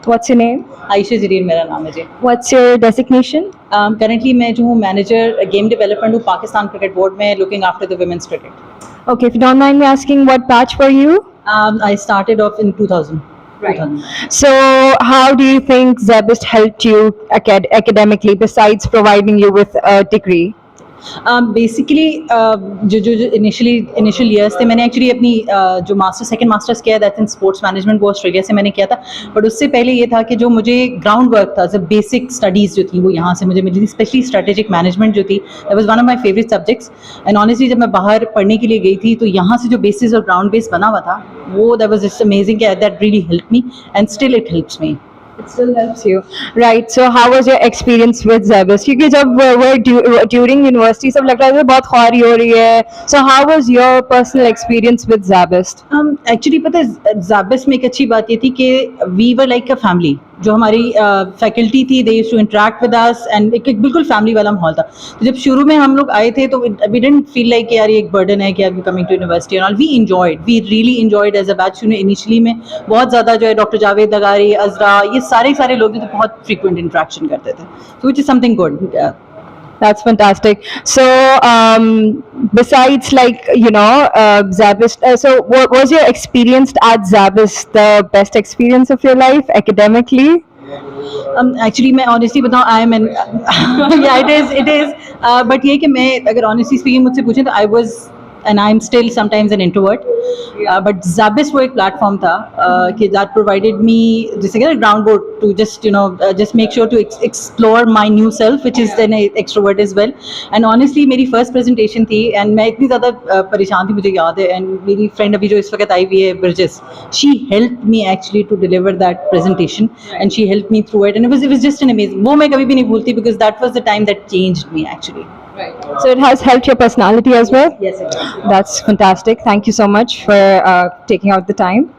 What's your name? Ayesha जलील मेरा नाम है जी. What's your designation? Currently मैं जो हूँ मैनेजर गेम डेवलपमेंट हूँ पाकिस्तान क्रिकेट बोर्ड में, looking after the women's cricket. Okay, if you don't mind me asking, what batch were you? I started off in 2000. Right. So, how do you think ZABIST helped you academically besides providing you with a degree? Basically जो initial years थे, मैंने actually अपनी जो second masters किया that in sports management वो Australia से मैंने किया था. बट उससे पहले ये था कि जो मुझे ग्राउंड वर्क था, जब बेसिक स्टडीज़ जो थी वो यहाँ से मुझे मिली थी, स्पेशली स्ट्रेटेजिक मैनेजमेंट जो थी, that was one of my favourite subjects. And honestly जब मैं बाहर पढ़ने के लिए गई थी तो यहाँ से जो बेसिस और ग्राउंड बेस बना हुआ था वो that was just amazing, that really help me and still it helps me. It still helps you, right? So how was your experience with ZABIST? क्योंकि जब we're during university सब लग रहा है बहुत ख्वारी हो रही है. So how was your personal experience with ZABIST? Actually पता है ZABIST में एक अच्छी बात ये थी कि we were like a family. जो हमारी फैकल्टी थी they used to interact with us and एक बिल्कुल फैमिली वाला माहौल था. तो जब शुरू में हम लोग आए थे तो वी डिडंट फील लाइक कि यार ये एक बर्डन है कि are we coming to university and all. We really enjoyed as a batch. Initially में बहुत ज़्यादा जो है डॉक्टर जावेद लगारी, अजरा, ये सारे लोग जो बहुत फ्रीक्वेंट इंटरेक्शन करते थे. So which is something good. That's fantastic. So, besides, like, ZABIST, so what was your experience at ZABIST the best experience of your life academically? Actually मैं ऑनेस्टली बताऊँ I am yeah it is but ये कि मैं अगर honestly speaking मुझसे पूछें तो I was and I'm still sometimes an introvert. But ZABIST वो एक प्लेटफॉर्म था कि that provided me जैसे कहते हैं groundwork to just make sure to explore my new self which is then extrovert as well. And honestly मेरी first presentation थी and मैं इतनी ज़्यादा परेशान थी, मुझे याद है. and मेरी friend अभी जो इस वक्त आई हुई है bridges, she helped me actually to deliver that presentation and she helped me through it and it was just an amazing. वो मैं कभी भी नहीं भूलती because that was the time that changed me actually. Right. So it has helped your personality as well? Yes, it has. That's fantastic. Thank you so much for taking out the time.